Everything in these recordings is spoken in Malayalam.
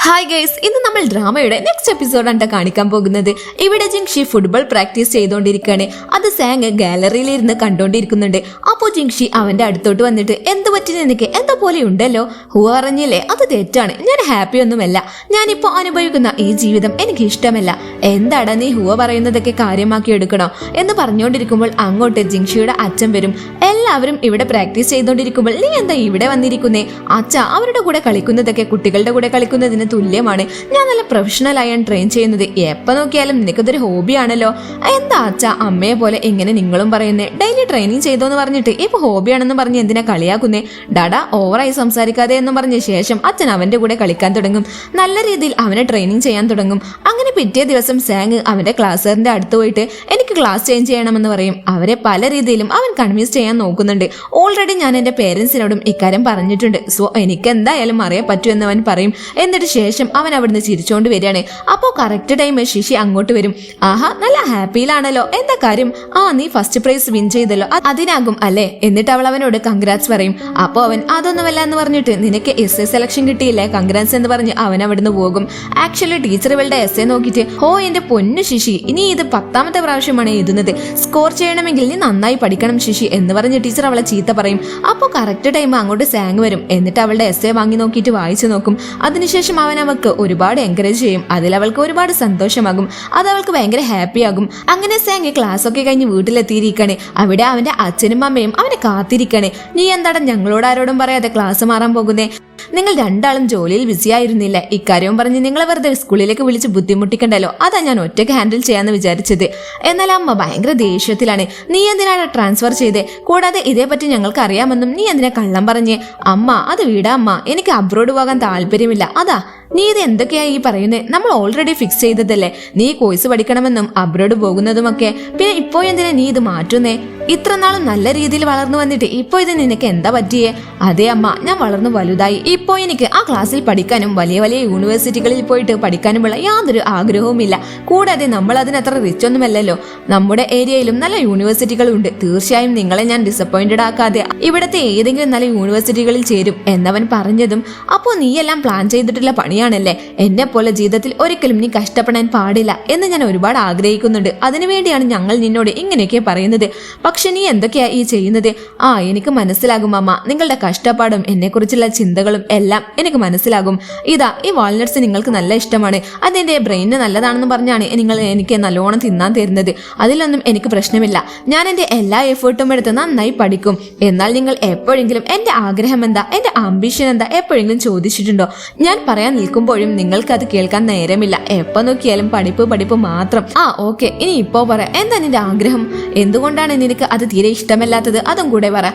ഹായ് ഗൈസ്, ഇന്ന് നമ്മൾ ഡ്രാമയുടെ നെക്സ്റ്റ് എപ്പിസോഡാണ് കാണിക്കാൻ പോകുന്നത്. ഇവിടെ ജിങ്ഷി ഫുട്ബോൾ പ്രാക്ടീസ് ചെയ്തുകൊണ്ടിരിക്കുകയാണ്. അത് സാങ് ഗാലറിയിലിരുന്ന് കണ്ടുകൊണ്ടിരിക്കുന്നുണ്ട്. അപ്പോൾ ജിങ്ഷി അവന്റെ അടുത്തോട്ട് വന്നിട്ട് എന്ത് പറ്റി നിനക്ക് എന്താ പോലെ ഉണ്ടല്ലോ, ഹുവ അറിഞ്ഞില്ലേ അത് തെറ്റാണ്, ഞാൻ ഹാപ്പി ഒന്നുമല്ല, ഞാനിപ്പോ അനുഭവിക്കുന്ന ഈ ജീവിതം എനിക്ക് ഇഷ്ടമല്ല, എന്താടാ നീ ഹുവ പറയുന്നതൊക്കെ കാര്യമാക്കി എടുക്കണോ എന്ന് പറഞ്ഞുകൊണ്ടിരിക്കുമ്പോൾ അങ്ങോട്ട് ജിങ്ഷിയുടെ അച്ഛൻ വരും. എല്ലാവരും ഇവിടെ പ്രാക്ടീസ് ചെയ്തുകൊണ്ടിരിക്കുമ്പോൾ നീ എന്താ ഇവിടെ വന്നിരിക്കുന്നേ? അച്ഛ, അവരുടെ കൂടെ കളിക്കുന്നതൊക്കെ കുട്ടികളുടെ കൂടെ കളിക്കുന്നതിന് തുല്യമാണ്, ഞാൻ നല്ല പ്രൊഫഷണൽ ആയാണ് ട്രെയിൻ ചെയ്യുന്നത്, എപ്പോ നോക്കിയാലും നിനക്കതൊരു ഹോബിയാണല്ലോ. എന്താ അച്ഛ അമ്മയെ പോലെ എങ്ങനെ നിങ്ങളും പറയുന്നേ? ഡെയിലി ട്രെയിനിങ് ചെയ്തോന്ന് പറഞ്ഞിട്ട് ഇപ്പൊ ഹോബിയാണെന്ന് പറഞ്ഞ് എന്തിനാ കളിയാക്കുന്നേ? ഡാഡാ ഓവറായി സംസാരിക്കാതെ എന്ന് പറഞ്ഞ ശേഷം അച്ഛൻ അവന്റെ കൂടെ കളിക്കാൻ തുടങ്ങും. നല്ല രീതിയിൽ അവനെ ട്രെയിനിങ് ചെയ്യാൻ തുടങ്ങും. അങ്ങനെ പിറ്റേ ദിവസം സാങ് അവന്റെ ക്ലാസ്സറിന്റെ അടുത്ത് പോയിട്ട് എനിക്ക് ക്ലാസ് ചേഞ്ച് ചെയ്യണമെന്ന് പറയും. അവരെ പല രീതിയിലും അവൻ കൺവിൻസ് ചെയ്യാൻ നോക്കുന്നുണ്ട്. ഓൾറെഡി ഞാൻ എന്റെ പേരൻസിനോടും ഇക്കാര്യം പറഞ്ഞിട്ടുണ്ട്, സോ എനിക്ക് എന്തായാലും അറിയാൻ പറ്റൂ എന്ന് അവൻ പറയും. എന്നിട്ട് ശേഷം അവൻ അവിടുന്ന് ചിരിച്ചോണ്ട് വരികയാണ്. അപ്പോൾ കറക്റ്റ് ടൈം ശിശി അങ്ങോട്ട് വരും. ആഹാ, നല്ല ഹാപ്പിയിലാണല്ലോ, എന്താ കാര്യം? ആ, നീ ഫസ്റ്റ് പ്രൈസ് വിൻ ചെയ്തല്ലോ, അതിനാകും അല്ലേ? എന്നിട്ട് അവൾ അവനോട് കൺഗ്രാറ്റ്സ് പറയും. അപ്പോൾ അവൻ അതൊന്നുമല്ല എന്ന് പറഞ്ഞിട്ട് നിനക്ക് എസ് എ സെലക്ഷൻ കിട്ടിയില്ലേ, കൺഗ്രാറ്റ്സ് എന്ന് പറഞ്ഞ് അവൻ അവിടുന്ന് പോകും. ആക്ച്വലി ടീച്ചർ ഇവളുടെ എസ് എ നോക്കിയിട്ട് ഓ എന്റെ പൊന്നു ശിശി, ഇനി ഇത് 10ാമത്തെ പ്രാവശ്യമാണ് എഴുതുന്നത്, സ്കോർ ചെയ്യണമെങ്കിൽ നീ നന്നായി പഠിക്കണം ശിശി എന്ന് പറഞ്ഞ് ടീച്ചർ അവളെ ചീത്ത പറയും. അപ്പോൾ കറക്റ്റ് ടൈം അങ്ങോട്ട് സാങ് വരും. എന്നിട്ട് അവളുടെ എസ് എ വാങ്ങി നോക്കിയിട്ട് വായിച്ചു നോക്കും. അതിനുശേഷം അവൻ അവൾക്ക് ഒരുപാട് എൻകറേജ് ചെയ്യും. അതിൽ അവൾക്ക് ഒരുപാട് സന്തോഷമാകും. അത് അവൾക്ക് ഭയങ്കര ഹാപ്പി ആകും. അങ്ങനെ സാങ് ക്ലാസ് ഒക്കെ കഴിഞ്ഞ് വീട്ടിലെത്തിയിരിക്കണേ. അവിടെ അവന്റെ അച്ഛനും അമ്മയും അവനെ കാത്തിരിക്കണേ. നീ എന്താണ് ഞങ്ങളോട് ആരോടും പറയാതെ ക്ലാസ് മാറാൻ പോകുന്നേ? നിങ്ങൾ രണ്ടാളും ജോലിയിൽ ബിസി ആയിരുന്നില്ല, ഇക്കാര്യവും പറഞ്ഞ് നിങ്ങളെ വെറുതെ സ്കൂളിലേക്ക് വിളിച്ച് ബുദ്ധിമുട്ടിക്കണ്ടല്ലോ, അതാ ഞാൻ ഒറ്റയ്ക്ക് ഹാൻഡിൽ ചെയ്യാന്ന് വിചാരിച്ചത്. എന്നാൽ അമ്മ ഭയങ്കര ദേഷ്യത്തിലാണ്. നീ എന്തിനാണ് ട്രാൻസ്ഫർ ചെയ്തേ? കൂടാതെ ഇതേപറ്റി ഞങ്ങൾക്ക് അറിയാമെന്നും നീ എന്തിനാ കള്ളം പറഞ്ഞേ? അമ്മ അത് വീടാ അമ്മ, എനിക്ക് അബ്രോഡ് പോകാൻ താല്പര്യമില്ല, അതാ. നീ ഇത് എന്തൊക്കെയായി ഈ പറയുന്നേ? നമ്മൾ ഓൾറെഡി ഫിക്സ് ചെയ്തതല്ലേ, നീ കോഴ്സ് പഠിക്കണമെന്നും അബ്രോഡ് പോകുന്നതുമൊക്കെ. പിന്നെ ഇപ്പോ എന്തിനാ നീ ഇത് മാറ്റുന്നേ? ഇത്ര നാളും നല്ല രീതിയിൽ വളർന്നു വന്നിട്ട് ഇപ്പോ ഇത് നിനക്ക് എന്താ പറ്റിയേ? അതെ അമ്മ, ഞാൻ വളർന്നു വലുതായി. ഇപ്പോ എനിക്ക് ആ ക്ലാസ്സിൽ പഠിക്കാനും വലിയ വലിയ യൂണിവേഴ്സിറ്റികളിൽ പോയിട്ട് പഠിക്കാനുമുള്ള യാതൊരു ആഗ്രഹവുമില്ല. കൂടാതെ നമ്മൾ അതിനത്ര റിച്ച് ഒന്നുമല്ലല്ലോ. നമ്മുടെ ഏരിയയിലും നല്ല യൂണിവേഴ്സിറ്റികളുണ്ട്. തീർച്ചയായും നിങ്ങളെ ഞാൻ ഡിസപ്പോയിന്റഡ് ആക്കാതെ ഇവിടത്തെ ഏതെങ്കിലും നല്ല യൂണിവേഴ്സിറ്റികളിൽ ചേരും എന്നവൻ പറഞ്ഞതും അപ്പോൾ നീയെല്ലാം പ്ലാൻ ചെയ്തിട്ടുള്ള പണിയാണല്ലേ, എന്നെ പോലെ ജീവിതത്തിൽ ഒരിക്കലും നീ കഷ്ടപ്പെടാൻ പാടില്ല എന്ന് ഞാൻ ഒരുപാട് ആഗ്രഹിക്കുന്നുണ്ട്. അതിനുവേണ്ടിയാണ് ഞങ്ങൾ നിന്നോട് ഇങ്ങനെയൊക്കെ പറയുന്നത്. പക്ഷെ നീ എന്തൊക്കെയാ ഈ ചെയ്യുന്നത്? ആ, എനിക്ക് മനസ്സിലാകും അമ്മ, നിങ്ങളുടെ കഷ്ടപ്പാടും എന്നെക്കുറിച്ചുള്ള ചിന്തകളും എല്ലാം എനിക്ക് മനസ്സിലാകും. ഇതാ ഈ വാൾനട്ട്സ് നിങ്ങൾക്ക് നല്ല ഇഷ്ടമാണ്, അതെന്റെ ബ്രെയിനിന് നല്ലതാണെന്ന് പറഞ്ഞാണ് നിങ്ങൾ എനിക്ക് നല്ലോണം തിന്നാൻ തരുന്നത്. അതിലൊന്നും എനിക്ക് പ്രശ്നമില്ല, ഞാൻ എന്റെ എല്ലാ എഫേർട്ടും എടുത്ത് നന്നായി പഠിക്കും. എന്നാൽ നിങ്ങൾ എപ്പോഴെങ്കിലും എന്റെ ആഗ്രഹം എന്താ, എന്റെ ആംബിഷൻ എന്താ എപ്പോഴെങ്കിലും ചോദിച്ചിട്ടുണ്ടോ? ഞാൻ പറയാൻ നിൽക്കുമ്പോഴും നിങ്ങൾക്ക് അത് കേൾക്കാൻ നേരമില്ല. എപ്പോ നോക്കിയാലും പഠിപ്പ് പഠിപ്പ് മാത്രം. ആ ഓക്കെ, ഇനി ഇപ്പോ പറ, എന്താ നിന്റെ ആഗ്രഹം? എന്തുകൊണ്ടാണ് നിനക്ക് അത് തീരെ ഇഷ്ടമല്ലാത്തത്? അതും കൂടെ പറ.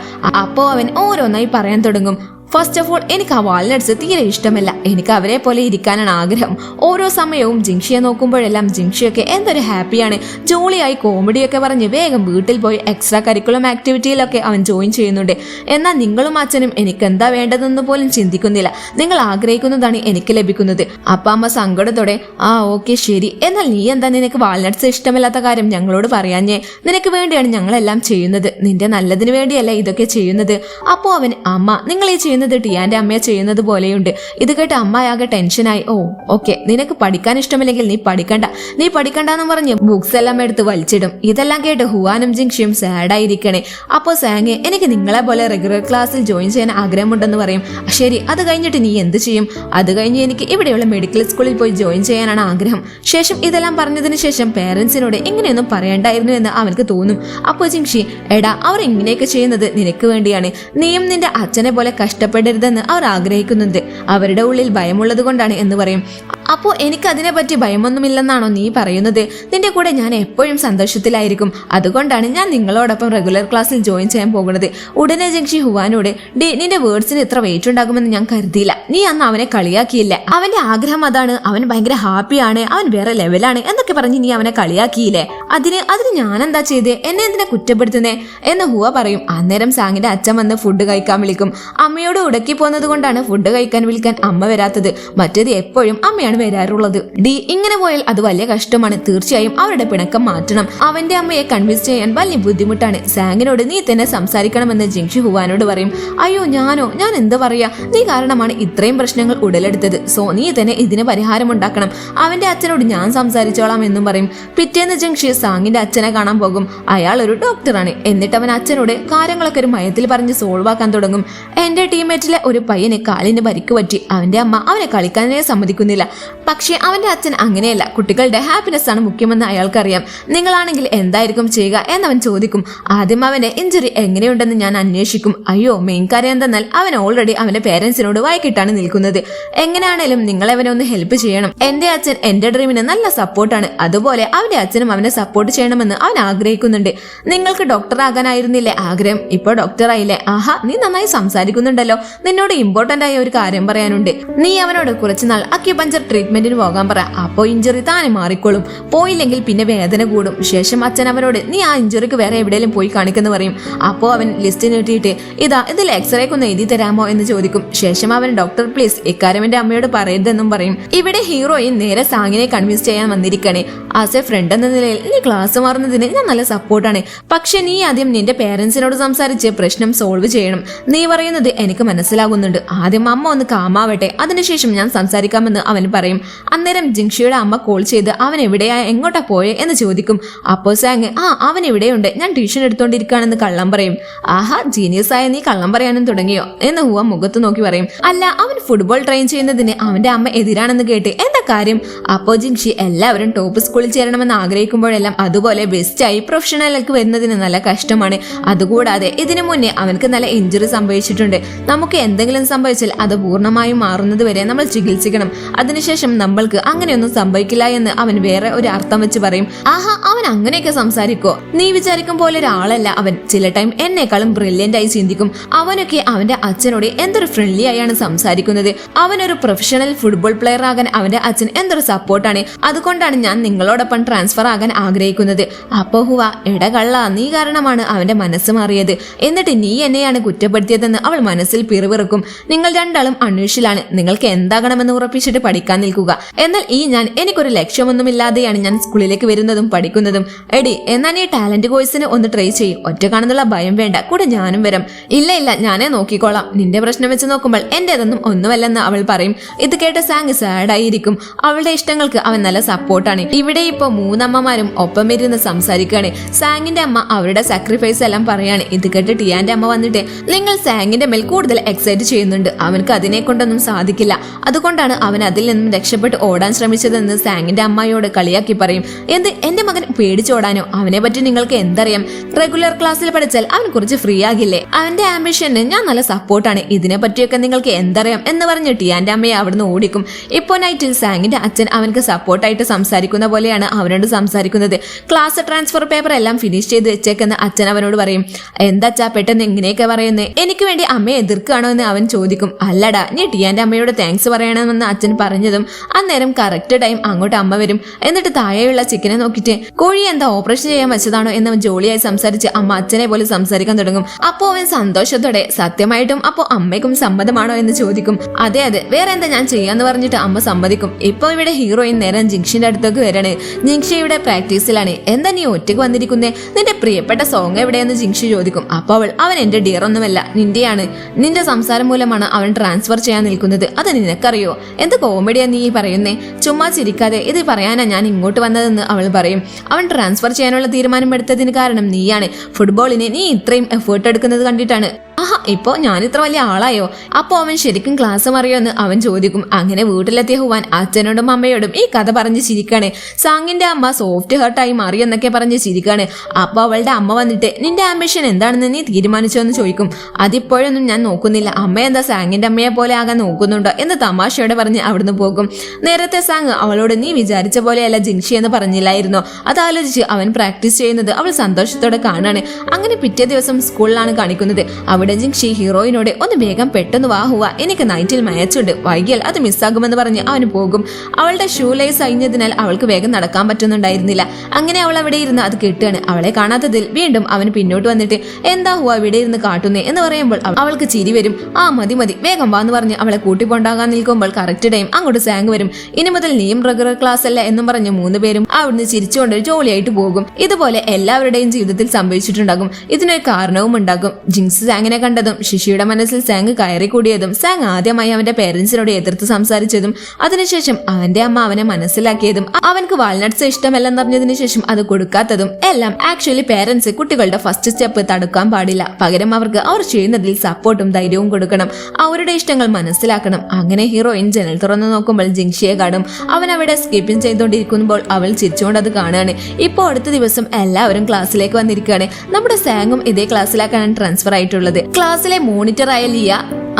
അപ്പോ അവൻ ഓരോന്നായി പറയാൻ തുടങ്ങും. ഫസ്റ്റ് ഓഫ് ഓൾ, എനിക്ക് ആ വാൾനട്ട്സ് തീരെ ഇഷ്ടമല്ല. എനിക്ക് അവരെ പോലെ ഇരിക്കാനാണ് ആഗ്രഹം. ഓരോ സമയവും ജിങ്ഷിയെ നോക്കുമ്പോഴെല്ലാം ജിങ്ഷിയൊക്കെ എന്തൊരു ഹാപ്പിയാണ്, ജോളിയായി കോമഡിയൊക്കെ പറഞ്ഞ് വേഗം വീട്ടിൽ പോയി എക്സ്ട്രാ കരിക്കുലം ആക്ടിവിറ്റിയിലൊക്കെ അവൻ ജോയിൻ ചെയ്യുന്നുണ്ട്. എന്നാൽ നിങ്ങളും അച്ഛനും എനിക്ക് എന്താ വേണ്ടതെന്ന് പോലും ചിന്തിക്കുന്നില്ല. നിങ്ങൾ ആഗ്രഹിക്കുന്നതാണ് എനിക്ക് ലഭിക്കുന്നത്. അപ്പ അമ്മ സങ്കടത്തോടെ ആ ഓക്കെ ശരി, എന്നാൽ നീ എന്താ നിനക്ക് വാൾനട്ട്സ് ഇഷ്ടമല്ലാത്ത കാര്യം ഞങ്ങളോട് പറയാഞ്ഞേ? നിനക്ക് വേണ്ടിയാണ് ഞങ്ങളെല്ലാം ചെയ്യുന്നത്, നിന്റെ നല്ലതിന് വേണ്ടിയല്ല ഇതൊക്കെ ചെയ്യുന്നത്. അപ്പോ അവൻ അമ്മ, നിങ്ങൾ ഈ ചെയ്യുന്നത് ടിയാന്റെ അമ്മയെ ചെയ്യുന്നത് പോലെയുണ്ട്. ഇത് കേട്ട് അമ്മയാകെ ടെൻഷനായി. ഓ ഓക്കെ, നിനക്ക് പഠിക്കാൻ ഇഷ്ടമില്ലെങ്കിൽ നീ പഠിക്കണ്ടെന്ന് പറഞ്ഞ് ബുക്സ് എല്ലാം എടുത്ത് വലിച്ചിടും. ഇതെല്ലാം കേട്ട് ഹുവാനും ജിങ്ഷിയും സാഡായിരിക്കണേ. അപ്പോൾ സാങ്, എനിക്ക് നിങ്ങളെ പോലെ റെഗുലർ ക്ലാസ്സിൽ ജോയിൻ ചെയ്യാൻ ആഗ്രഹമുണ്ടെന്ന് പറയും. ശരി, അത് കഴിഞ്ഞിട്ട് നീ എന്ത് ചെയ്യും? അത് കഴിഞ്ഞ് എനിക്ക് ഇവിടെയുള്ള മെഡിക്കൽ സ്കൂളിൽ പോയി ജോയിൻ ചെയ്യാനാണ് ആഗ്രഹം. ശേഷം ഇതെല്ലാം പറഞ്ഞതിന് ശേഷം പേരൻസിനോട് ഇങ്ങനെയൊന്നും പറയണ്ടായിരുന്നു എന്ന് അവനക്ക് തോന്നും. അപ്പോൾ ജിങ്ഷി, എടാ അവർ ഇങ്ങനെയൊക്കെ ചെയ്യുന്നത് നിനക്ക് വേണ്ടിയാണ്, നീയും നിന്റെ അച്ഛനെ പോലെ കഷ്ടപ്പെടരുതെന്ന് അവർ ആഗ്രഹിക്കുന്നുണ്ട്, അവരുടെ ഉള്ളിൽ ഭയമുള്ളത് കൊണ്ടാണ് എന്ന് പറയും. അപ്പോ എനിക്ക് അതിനെ പറ്റി ഭയമൊന്നുമില്ലെന്നാണോ നീ പറയുന്നത്? നിന്റെ കൂടെ ഞാൻ എപ്പോഴും സന്തോഷത്തിലായിരിക്കും, അതുകൊണ്ടാണ് ഞാൻ നിങ്ങളോടൊപ്പം റെഗുലർ ക്ലാസ്സിൽ ജോയിൻ ചെയ്യാൻ പോകുന്നത്. ഉടനെ ജിങ്ഷി ഹുവാനോട്, ഡേ നിന്റെ വേർഡ്സിന് ഇത്ര വെയിറ്റ് ഉണ്ടാകുമെന്ന് ഞാൻ കരുതിയില്ല, നീ അന്ന് അവനെ കളിയാക്കിയില്ലേ, അവന്റെ ആഗ്രഹം അതാണ്, അവൻ ഭയങ്കര ഹാപ്പിയാണ്, അവൻ വേറെ ലെവലാണ് എന്നൊക്കെ പറഞ്ഞ് നീ അവനെ കളിയാക്കിയില്ലേ, അതിന് ഞാൻ എന്താ ചെയ്തേ, എന്നെ എന്തിനാ കുറ്റപ്പെടുത്തുന്നേ എന്ന് ഹുവ പറയും. അന്നേരം സാങ്ങിന്റെ അച്ഛൻ വന്ന് ഫുഡ് കഴിക്കാൻ വിളിക്കും. അമ്മയോട് ഉടക്കി പോകുന്നത് കൊണ്ടാണ് ഫുഡ് കഴിക്കാൻ വിളിക്കാൻ അമ്മ വരാത്തത്, മറ്റേത് എപ്പോഴും അമ്മയാണ് തന്നെയാണ് വരാറുള്ളത്. ഡി ഇങ്ങനെ പോയാൽ അത് വലിയ കഷ്ടമാണ്. തീർച്ചയായും അവരുടെ പിണക്കം മാറ്റണം. അവന്റെ അമ്മയെ കൺവിൻസ് ചെയ്യാൻ വലിയ ബുദ്ധിമുട്ടാണ്. സാങ്ങിനോട് നീ തന്നെ സംസാരിക്കണമെന്ന് ജിങ്ഷി ഹുവാനോട് പറയും. അയ്യോ ഞാൻ എന്താ പറയാ, നീ കാരണമാണ് ഇത്രയും പ്രശ്നങ്ങൾ ഉടലെടുത്തത്. സോ നീ തന്നെ ഇതിന് പരിഹാരം ഉണ്ടാക്കണം. അവന്റെ അച്ഛനോട് ഞാൻ സംസാരിച്ചോളാം എന്നും പറയും. പിറ്റേന്ന് ജിങ്ഷി സാങ്ങിന്റെ അച്ഛനെ കാണാൻ പോകും. അയാൾ ഒരു ഡോക്ടറാണ്. എന്നിട്ട് അവൻ അച്ഛനോട് കാര്യങ്ങളൊക്കെ ഒരു മയത്തിൽ പറഞ്ഞ് സോൾവ് ആക്കാൻ തുടങ്ങും. എന്റെ ടീമേറ്റിലെ ഒരു പയ്യന് കാലിന് പരിക്ക് പറ്റി. അവന്റെ അമ്മ അവനെ കളിക്കാനേ സമ്മതിക്കുന്നില്ല. പക്ഷെ അവന്റെ അച്ഛൻ അങ്ങനെയല്ല. കുട്ടികളുടെ ഹാപ്പിനെസ് ആണ് മുഖ്യമെന്ന് അയാൾക്കറിയാം. നിങ്ങളാണെങ്കിൽ എന്തായിരിക്കും ചെയ്യുക എന്നവൻ ചോദിക്കും. ആദ്യം അവന്റെ ഇഞ്ചുറി എങ്ങനെയുണ്ടെന്ന് ഞാൻ അന്വേഷിക്കും. അയ്യോ, മെയിൻ കാര്യം എന്തെന്നാൽ അവൻ ഓൾറെഡി അവന്റെ പേരൻസിനോട് വായിക്കിട്ടാണ് നിൽക്കുന്നത്. എങ്ങനെയാണേലും നിങ്ങളവനെ ഒന്ന് ഹെൽപ്പ് ചെയ്യണം. എന്റെ അച്ഛൻ എന്റെ ഡ്രീമിന് നല്ല സപ്പോർട്ടാണ്. അതുപോലെ അവന്റെ അച്ഛനും അവനെ സപ്പോർട്ട് ചെയ്യണമെന്ന് അവൻ ആഗ്രഹിക്കുന്നുണ്ട്. നിങ്ങൾക്ക് ഡോക്ടർ ആകാനായിരുന്നില്ലേ ആഗ്രഹം? ഇപ്പൊ ഡോക്ടർ ആയില്ലേ? ആഹാ, നീ നന്നായി സംസാരിക്കുന്നുണ്ടല്ലോ. നിന്നോട് ഇമ്പോർട്ടന്റ് ആയ ഒരു കാര്യം പറയാനുണ്ട്. നീ അവനോട് കുറച്ചുനാൾ അക്യുപഞ്ചർ ട്രീറ്റ്മെന്റിന് പോകാൻ പറ. അപ്പോ ഇഞ്ചുറി താനെ മാറിക്കോളും. പോയില്ലെങ്കിൽ പിന്നെ വേദന കൂടും. ശേഷം അച്ഛൻ അവനോട് നീ ആ ഇഞ്ചുറിക്ക് വേറെ എവിടെയെങ്കിലും പോയി കാണിക്കെന്ന് പറയും. അപ്പോ അവൻ ലിസ്റ്റ് നീട്ടിയിട്ട് ഇതിൽ എക്സ്റേക്ക് ഒന്ന് എഴുതി തരാമോ എന്ന് ചോദിക്കും. ശേഷം അവൻ ഡോക്ടർ പ്ലീസ് ഇക്കാര്യം എന്റെ അമ്മയോട് പറയരുതെന്നും പറയും. ഇവിടെ ഹീറോയിൻ നേരെ സാങ്ങിനെ കൺവിൻസ് ചെയ്യാൻ വന്നിരിക്കണേ. ആസ് എ ഫ്രണ്ട് എന്ന നിലയിൽ നീ ക്ലാസ് മാറുന്നതിന് ഞാൻ നല്ല സപ്പോർട്ടാണ്. പക്ഷെ നീ ആദ്യം നിന്റെ പേരൻസിനോട് സംസാരിച്ച് പ്രശ്നം സോൾവ് ചെയ്യണം. നീ പറയുന്നത് എനിക്ക് മനസ്സിലാകുന്നുണ്ട്. ആദ്യം അമ്മ ഒന്ന് കാമാവട്ടെ, അതിനുശേഷം ഞാൻ സംസാരിക്കാമെന്ന് അവൻ പറയും. അന്നേരം ജിങ്ഷിയുടെ അമ്മ കോൾ ചെയ്ത് അവൻ എവിടെയാ എങ്ങോട്ടാ പോയെ എന്ന് ചോദിക്കും. അപ്പോ സാങ് അവൻ ഇവിടെയുണ്ട്, ഞാൻ ട്യൂഷൻ എടുത്തോണ്ടിരിക്കുകയാണെന്ന് കള്ളം പറയും. ആഹാ, ജീനിയസ് ആയ നീ കള്ളം പറയാനും തുടങ്ങിയോ എന്ന് ഹുവ മുഖത്ത് നോക്കി പറയും. അല്ല, അവൻ ഫുട്ബോൾ ട്രെയിൻ ചെയ്യുന്നതിന് അവന്റെ അമ്മ എതിരാണെന്ന് കേട്ട് എന്താ കാര്യം? അപ്പോ ജിങ്ഷി എല്ലാവരും ടോപ്പ് സ്കൂളിൽ ചേരണമെന്ന് ആഗ്രഹിക്കുമ്പോഴെല്ലാം അതുപോലെ ബെസ്റ്റായി പ്രൊഫഷണലിലേക്ക് വരുന്നതിന് നല്ല കഷ്ടമാണ്. അതുകൂടാതെ ഇതിനു മുന്നേ അവനക്ക് നല്ല ഇഞ്ചുറി സംഭവിച്ചിട്ടുണ്ട്. നമുക്ക് എന്തെങ്കിലും സംഭവിച്ചാൽ അത് പൂർണ്ണമായും മാറുന്നത് വരെ നമ്മൾ ചികിത്സിക്കണം. അതിനുശേഷം നമ്മൾക്ക് അങ്ങനെയൊന്നും സംഭവിക്കില്ല എന്ന് അവൻ വേറെ ഒരു അർത്ഥം വെച്ച് പറയും. ആഹാ, അവൻ അങ്ങനെയൊക്കെ സംസാരിക്കോ? നീ വിചാരിക്കും പോലെ ഒരാളല്ല അവൻ. ചില ടൈം എന്നെക്കാളും ബ്രില്യന്റ് ആയി ചിന്തിക്കും. അവനൊക്കെ അവന്റെ അച്ഛനോട് എന്തൊരു ഫ്രണ്ട്ലി ആയാണ് സംസാരിക്കുന്നത്. അവനൊരു പ്രൊഫഷണൽ ഫുട്ബോൾ പ്ലെയർ ആകാൻ അവന്റെ അച്ഛൻ എന്തൊരു സപ്പോർട്ടാണ്. അതുകൊണ്ടാണ് ഞാൻ നിങ്ങളോടൊപ്പം ട്രാൻസ്ഫർ ആകാൻ ആഗ്രഹിക്കുന്നത്. അപ്പോ ഹുവ എടകള്ള, നീ കാരണമാണ് അവന്റെ മനസ്സ് മാറിയത്. എന്നിട്ട് നീ എന്നെയാണ് കുറ്റപ്പെടുത്തിയതെന്ന് അവൾ മനസ്സിൽ പിറുപിറുക്കും. നിങ്ങൾ രണ്ടാളും അൺയൂഷ്വലാണ്. നിങ്ങൾക്ക് എന്താകണമെന്ന് ഉറപ്പിച്ചിട്ട് പഠിക്കാൻ നിൽക്കുക. എന്നാൽ ഞാൻ എനിക്കൊരു ലക്ഷ്യമൊന്നുമില്ലാതെയാണ് ഞാൻ സ്കൂളിലേക്ക് വരുന്നതും പഠിക്കുന്നതും. എടി, എന്നാ നീ ടാലന്റ് കോഴ്സിന് ഒന്ന് ട്രൈ ചെയ്യും. ഒറ്റ കാണുന്നുള്ള ഭയം വേണ്ട, കൂടെ ഞാനും വരാം. ഇല്ല, ഞാനേ നോക്കിക്കോളാം. നിന്റെ പ്രശ്നം വെച്ച് നോക്കുമ്പോൾ എന്റേതൊന്നും ഒന്നുമല്ലെന്ന് അവൾ പറയും. ഇത് കേട്ട സാങ് സാഡായിരിക്കും. അവളുടെ ഇഷ്ടങ്ങൾക്ക് അവൻ നല്ല സപ്പോർട്ടാണ്. ഇവിടെ ഇപ്പൊ മൂന്നമ്മമാരും ഒപ്പം ഇരുന്ന് സംസാരിക്കുകയാണ്. സാങ്ങിന്റെ അമ്മ അവരുടെ സാക്രിഫൈസ് എല്ലാം പറയാണ്. ഇത് കേട്ട് ടിയാന്റെ അമ്മ വന്നിട്ട് നിങ്ങൾ സാങ്ങിന്റെ മേൽ കൂടുതൽ എക്സൈറ്റ് ചെയ്യുന്നുണ്ട്. അവനക്ക് അതിനെ കൊണ്ടൊന്നും സാധിക്കില്ല. അതുകൊണ്ടാണ് അവൻ അതിൽ നിന്നും രക്ഷപ്പെട്ട് ഓടാൻ ശ്രമിച്ചതെന്ന് സാങ്ങിന്റെ അമ്മയോട് കളിയാക്കി പറയും. എന്ത്, എന്റെ മകൻ പേടിച്ചോടാനോ? അവനെ പറ്റി നിങ്ങൾക്ക് എന്തറിയാം? റെഗുലർ ക്ലാസ്സിൽ പഠിച്ചാൽ അവൻ കുറച്ച് ഫ്രീ ആകില്ലേ? അവന്റെ ആംബിഷന് ഞാൻ നല്ല സപ്പോർട്ടാണ്. ഇതിനെ പറ്റിയൊക്കെ നിങ്ങൾക്ക് എന്തറിയാം എന്ന് പറഞ്ഞ് ടിയാന്റെ അമ്മയെ അവിടുന്ന് ഓടിക്കും. ഇപ്പോ നൈറ്റിൽ സാങ്ങിന്റെ അച്ഛൻ അവനക്ക് സപ്പോർട്ടായിട്ട് സംസാരിക്കുന്ന പോലെയാണ് അവനോട് സംസാരിക്കുന്നത്. ക്ലാസ് ട്രാൻസ്ഫർ പേപ്പർ എല്ലാം ഫിനിഷ് ചെയ്ത് വെച്ചേക്കെന്ന് അച്ഛൻ അവനോട് പറയും. എന്താച്ചാ പെട്ടെന്ന് എങ്ങനെയൊക്കെ പറയുന്നേ? എനിക്ക് വേണ്ടി അമ്മയെ എതിർക്കുകയാണോ എന്ന് അവൻ ചോദിക്കും. അല്ലടാ, നീ ടിയാന്റെ അമ്മയോട് താങ്ക്സ് പറയണമെന്ന് അച്ഛൻ പറഞ്ഞതും അന്നേരം കറക്റ്റ് ടൈം അങ്ങോട്ട് അമ്മ വരും. എന്നിട്ട് താഴെയുള്ള ചിക്കനെ നോക്കിയിട്ട് കോഴി എന്താ ഓപ്പറേഷൻ ചെയ്യാൻ വെച്ചതാണോ എന്ന് അവൻ ജോളിയായി സംസാരിച്ച് അമ്മ അച്ഛനെ പോലെ സംസാരിക്കാൻ തുടങ്ങും. അപ്പോ അവൻ സന്തോഷത്തോടെ സത്യമായിട്ടും അപ്പോ അമ്മയ്ക്കും സമ്മതമാണോ എന്ന് ചോദിക്കും. അതെ, വേറെ എന്താ ഞാൻ ചെയ്യാന്ന് പറഞ്ഞിട്ട് അമ്മ സമ്മതിക്കും. ഇപ്പൊ ഇവിടെ ഹീറോയിൻ നേരം ജിങ്ഷിന്റെ അടുത്തേക്ക് വരാണ്. ജിങ്ഷി ഇവിടെ പ്രാക്ടീസിലാണ്. എന്താ നീ ഒറ്റയ്ക്ക് വന്നിരിക്കുന്നേ? നിന്റെ പ്രിയപ്പെട്ട സോങ് എവിടെയെന്ന് ജിങ്ഷി ചോദിക്കും. അപ്പൊ അവൻ എന്റെ ഡിയർ ഒന്നുമല്ല, നിന്റെയാണ്. നിന്റെ സംസാരം മൂലമാണ് അവൻ ട്രാൻസ്ഫർ ചെയ്യാൻ നിൽക്കുന്നത്. അത് നിനക്കറിയോ? എന്ത് കോമഡിയാ നീ പറയുന്നേ? ചുമ്മാ ചിരിക്കാതെ ഇത് പറയാനാ ഞാൻ ഇങ്ങോട്ട് വന്നതെന്ന് അവൾ പറയും. അവൻ ട്രാൻസ്ഫർ ചെയ്യാനുള്ള തീരുമാനം എടുത്തതിന് കാരണം നീയാണ്. ഫുട്ബോളിന് നീ ഇത്രയും എഫേർട്ട് എടുക്കുന്നത് കണ്ടിട്ടാണ്. ആഹാ, ഇപ്പോ ഞാൻ ഇത്ര വലിയ ആളായോ? അപ്പോ അവൻ ശരിക്കും ക്ലാസ് മറിയോ എന്ന് അവൻ ചോദിക്കും. അങ്ങനെ വീട്ടിലെത്തിയ ഹുവാൻ അച്ഛനോടും അമ്മയോടും ഈ കഥ പറഞ്ഞ് ചിരിക്കാണ്. സാങ്ങിന്റെ അമ്മ സോഫ്റ്റ് ഹേർട്ടായി മാറിയെന്നൊക്കെ പറഞ്ഞ് ചിരിക്കാണ്. അപ്പൊ അവളുടെ അമ്മ വന്നിട്ട് നിന്റെ ആംബിഷൻ എന്താണെന്ന് നീ തീരുമാനിച്ചോ എന്ന് ചോദിക്കും. അതിപ്പോഴൊന്നും ഞാൻ നോക്കുന്നില്ല. അമ്മ എന്താ സാങ്ങിന്റെ അമ്മയെ പോലെ ആകാൻ നോക്കുന്നുണ്ടോ എന്ന് തമാശയോടെ പറഞ്ഞ് അവിടുന്ന് പോകും. നേരത്തെ സാങ് അവളോട് നീ വിചാരിച്ച പോലെയല്ല ജിങ്ഷി എന്ന് പറഞ്ഞില്ലായിരുന്നോ? അതാലോചിച്ച് അവൻ പ്രാക്ടീസ് ചെയ്യുന്നത് അവൾ സന്തോഷത്തോടെ കാണാണ്. അങ്ങനെ പിറ്റേ ദിവസം സ്കൂളിലാണ് കാണിക്കുന്നത്. അവിടെ നമ്മുടെ ജിങ്ഷി ഹീറോയിനോട് ഒന്ന് വേഗം പെട്ടെന്ന് വാ ഹുവ, എനിക്ക് നൈറ്റിൽ മാച്ചുണ്ട്, വൈകിയാൽ അത് മിസ്സാകുമെന്ന് പറഞ്ഞ് അവന് പോകും. അവളുടെ ഷൂ ലൈസ് അഴിഞ്ഞതിനാൽ അവൾക്ക് വേഗം നടക്കാൻ പറ്റുന്നുണ്ടായിരുന്നില്ല. അങ്ങനെ അവൾ അവിടെ ഇരുന്ന് അത് കിട്ടുകയാണ്. അവളെ കാണാത്തതിൽ വീണ്ടും അവന് പിന്നോട്ട് വന്നിട്ട് എന്താ ഹുവ ഇവിടെ ഇരുന്ന് കാട്ടുന്നേ എന്ന് പറയുമ്പോൾ അവൾക്ക് ചിരി വരും. ആ മതി മതി വേഗം വാന്ന് പറഞ്ഞ് അവളെ കൂട്ടിക്കൊണ്ടാകാൻ നിൽക്കുമ്പോൾ കറക്റ്റ് ടൈം അങ്ങോട്ട് സാങ് വരും. ഇനി മുതൽ നീയും റെഗുലർ ക്ലാസ് അല്ല എന്നും പറഞ്ഞ് 3 പേരും അവിടുന്ന് ചിരിച്ചുകൊണ്ട് ജോളിയായിട്ട് പോകും. ഇതുപോലെ എല്ലാവരുടെയും ജീവിതത്തിൽ സംഭവിച്ചിട്ടുണ്ടാകും. ഇതിനൊരു കാരണവും ഉണ്ടാകും. ജിങ്സ് സാങ്ങിനെ കണ്ടതും ശിശിയുടെ മനസ്സിൽ സാങ് കയറി കൂടിയതും സാങ് ആദ്യമായി അവന്റെ പേരൻസിനോട് എതിർത്ത് സംസാരിച്ചതും അതിനുശേഷം അവന്റെ അമ്മ അവനെ മനസ്സിലാക്കിയതും അവൻക്ക് വാൾനട്ട്സ് ഇഷ്ടമല്ലെന്നറിഞ്ഞതിനു ശേഷം അത് കൊടുക്കാത്തതും എല്ലാം ആക്ച്വലി പേരൻസ് കുട്ടികളുടെ ഫസ്റ്റ് സ്റ്റെപ്പ് തടുക്കാൻ പാടില്ല. പകരം അവർക്ക് അവർ ചെയ്യുന്നതിൽ സപ്പോർട്ടും ധൈര്യവും കൊടുക്കണം. അവരുടെ ഇഷ്ടങ്ങൾ മനസ്സിലാക്കണം. അങ്ങനെ ഹീറോയിൻ ജനൽ തുറന്നു നോക്കുമ്പോൾ ജിങ്ഷിയെ കാണും. അവൻ അവിടെ സ്കിപ്പിംഗ് ചെയ്തുകൊണ്ടിരിക്കുമ്പോൾ അവൾ ചിരിച്ചുകൊണ്ട് അത് കാണുകയാണ്. ഇപ്പോൾ അടുത്ത ദിവസം എല്ലാവരും ക്ലാസ്സിലേക്ക് വന്നിരിക്കുകയാണ്. നമ്മുടെ സാങ്ങും ഇതേ ക്ലാസ്സിലേക്കാണ് ട്രാൻസ്ഫർ ആയിട്ടുള്ളത്. ക്ലാസ്സിലെ മോണിറ്റർ ആയ ലിയ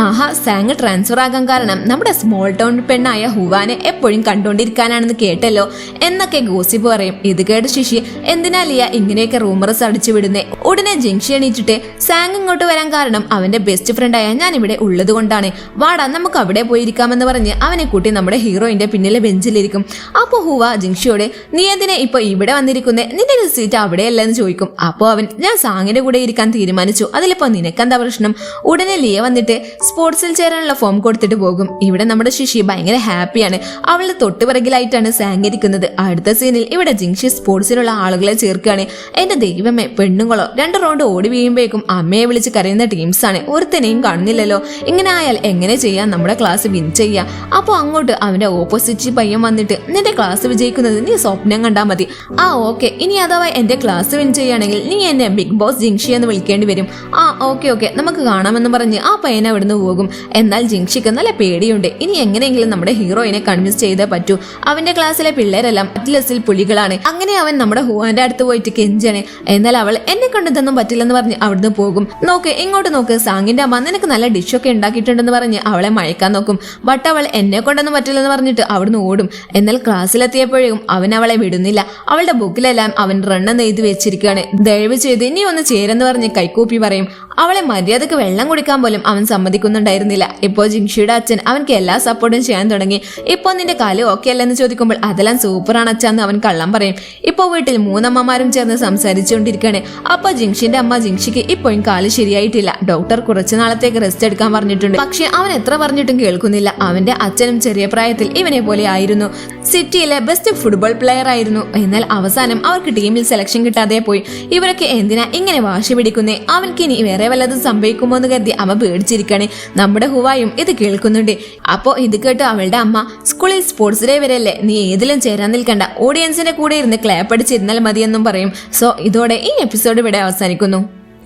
ആഹാ സാങ് ട്രാൻസ്ഫർ ആകാൻ കാരണം നമ്മുടെ സ്മോൾ ടൗൺ പെണ്ണായ ഹുവാനെ എപ്പോഴും കണ്ടോണ്ടിരിക്കാനാണെന്ന് കേട്ടല്ലോ എന്നൊക്കെ ഗോസിപ്പ് പറയും. ഇത് കേട്ട് ശിശി എന്തിനാ ലിയ ഇങ്ങനെയൊക്കെ റൂമറസ് അടിച്ചു വിടുന്നേ? ഉടനെ ജിങ്ഷി എണീറ്റിട്ട് സാങ് ഇങ്ങോട്ട് വരാൻ കാരണം അവന്റെ ബെസ്റ്റ് ഫ്രണ്ടായ ഞാൻ ഇവിടെ ഉള്ളത് കൊണ്ടാണ്, വാടാ നമുക്ക് അവിടെ പോയിരിക്കാമെന്ന് പറഞ്ഞ് അവനെ കൂട്ടി നമ്മുടെ ഹീറോയിന്റെ പിന്നിലെ ബെഞ്ചിലിരിക്കും. അപ്പൊ ഹുവ ജിങ്ഷിയോട് നീ എന്തിനെ ഇപ്പൊ ഇവിടെ വന്നിരിക്കുന്നേ, നിന്റെ സീറ്റ് അവിടെയല്ലെന്ന് ചോദിക്കും. അപ്പോ അവൻ ഞാൻ സാങ്ങിന്റെ കൂടെ ഇരിക്കാൻ തീരുമാനിച്ചു, അതിലിപ്പോ നിനക്കെന്താ പ്രശ്നം? ഉടനെ ലിയ വന്നിട്ട് സ്പോർട്സിൽ ചേരാനുള്ള ഫോം കൊടുത്തിട്ട് പോകും. ഇവിടെ നമ്മുടെ ശിശി ഭയങ്കര ഹാപ്പിയാണ്. അവളുടെ തൊട്ടുപിറകിലായിട്ടാണ് സാങ് ഇരിക്കുന്നത്. അടുത്ത സീനിൽ ഇവിടെ ജിങ്ഷി സ്പോർട്സിലുള്ള ആളുകളെ ചേർക്കുകയാണ്. എന്റെ ദൈവമേ, പെണ്ണുങ്ങളോ 2 റൗണ്ട് ഓടി വീഴുമ്പോഴേക്കും അമ്മയെ വിളിച്ച് കരയുന്ന ടീംസാണ്. ഒരുത്തനെയും കാണുന്നില്ലല്ലോ. ഇങ്ങനെ ആയാൽ എങ്ങനെ ചെയ്യാൻ നമ്മുടെ ക്ലാസ് വിൻ ചെയ്യാം? അപ്പോൾ അങ്ങോട്ട് അവന്റെ ഓപ്പോസിറ്റ് പയ്യൻ വന്നിട്ട് നിന്റെ ക്ലാസ് വിജയിക്കുന്നത് നീ സ്വപ്നം കണ്ടാൽ മതി. ആ ഓക്കെ, ഇനി അഥവാ എന്റെ ക്ലാസ് വിൻ ചെയ്യുകയാണെങ്കിൽ നീ എന്നെ ബിഗ് ബോസ് ജിങ്ഷി എന്ന് വിളിക്കേണ്ടി വരും. ആ ഓക്കെ നമുക്ക് കാണാമെന്ന് പറഞ്ഞ് ആ പയ്യൻ അവിടുന്ന് പോകും. എന്നാൽ ജിങ്ഷിക്ക് നല്ല പേടിയുണ്ട്. ഇനി എങ്ങനെയെങ്കിലും നമ്മുടെ ഹീറോയിനെ കൺവിൻസ് ചെയ്തേ പറ്റൂ. അവന്റെ ക്ലാസ്സിലെ പിള്ളേരെല്ലാം അറ്റ്ലസിൽ പുലികളാണ്. അങ്ങനെ അവൻ നമ്മുടെ ഹുവാന്റെ അടുത്ത് പോയിട്ട് കെഞ്ചാണ്. എന്നാൽ അവൾ എന്നെ കൊണ്ടിതൊന്നും പറ്റില്ലെന്ന് പറഞ്ഞ് അവിടുന്ന് പോകും. നോക്ക് ഇങ്ങോട്ട് നോക്ക്, സാങ്ങിന്റെ അമ്മ നിനക്ക് നല്ല ഡിഷൊക്കെ ഉണ്ടാക്കിയിട്ടുണ്ടെന്ന് പറഞ്ഞ് അവളെ മയക്കാൻ നോക്കും. ബട്ട് അവൾ എന്നെ കൊണ്ടൊന്നും പറ്റില്ലെന്ന് പറഞ്ഞിട്ട് അവിടുന്ന് ഓടും. എന്നാൽ ക്ലാസ്സിലെത്തിയപ്പോഴും അവൻ അവളെ വിടുന്നില്ല. അവളുടെ ബുക്കിലെല്ലാം അവൻ റണ്ണെന്ന് എഴുതി വെച്ചിരിക്കുകയാണ്. ദയവ് ചെയ്ത് ഇനി ഒന്ന് ചേരെന്ന് പറഞ്ഞ് കൈക്കൂപ്പി പറയും. അവളെ മര്യാദക്ക് വെള്ളം കുടിക്കാൻ പോലും അവൻ സമ്മതിക്കുന്നുണ്ടായിരുന്നില്ല. ഇപ്പോ ജിങ്ഷിയുടെ അച്ഛൻ അവൻക്ക് എല്ലാ സപ്പോർട്ടും ചെയ്യാൻ തുടങ്ങി. ഇപ്പൊ നിന്റെ കാല് ഓക്കെ അല്ലെന്ന് ചോദിക്കുമ്പോൾ അതെല്ലാം സൂപ്പറാണ് അച്ഛന്ന് അവൻ കള്ളം പറയും. ഇപ്പൊ വീട്ടിൽ 3 അമ്മമാരും ചേർന്ന് സംസാരിച്ചുകൊണ്ടിരിക്കുകയാണ്. അപ്പൊ ജിങ്ഷിന്റെ അമ്മ ജിങ്ഷിക്ക് ഇപ്പോഴും കാല് ശരിയായിട്ടില്ല, ഡോക്ടർ കുറച്ചു നാളത്തേക്ക് റെസ്റ്റ് എടുക്കാൻ പറഞ്ഞിട്ടുണ്ട്. പക്ഷെ അവൻ എത്ര പറഞ്ഞിട്ടും കേൾക്കുന്നില്ല. അവന്റെ അച്ഛനും ചെറിയ പ്രായത്തിൽ ഇവനെ പോലെ ആയിരുന്നു. സിറ്റിയിലെ ബെസ്റ്റ് ഫുട്ബോൾ പ്ലെയർ ആയിരുന്നു. എന്നാൽ അവസാനം അവർക്ക് ടീമിൽ സെലക്ഷൻ കിട്ടാതെ പോയി. ഇവരൊക്കെ എന്തിനാ ഇങ്ങനെ വാശി പിടിക്കുന്നേ? അവൻക്ക് ഇനി വേറെ വല്ലതും സംഭവിക്കുമോ എന്ന് കരുതി അവ പേടിച്ചിരിക്കണേ. നമ്മുടെ ഹുവായും ഇത് കേൾക്കുന്നുണ്ട്. അപ്പോ ഇത് കേട്ട് അവളുടെ അമ്മ സ്കൂളിൽ സ്പോർട്സ് ഡേ വരെയല്ലേ, നീ ഏതിലും ചേരാൻ നിൽക്കണ്ട, ഓഡിയൻസിന്റെ കൂടെ ഇരുന്ന് ക്ലാപ്പ് അടിച്ചിരുന്നാൽ മതിയെന്നും പറയും. സോ ഇതോടെ ഈ എപ്പിസോഡ് ഇവിടെ അവസാനിക്കുന്നു.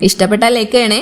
ഇഷ്ടപ്പെട്ടാൽ ലൈക്ക് ചെയ്യണേ.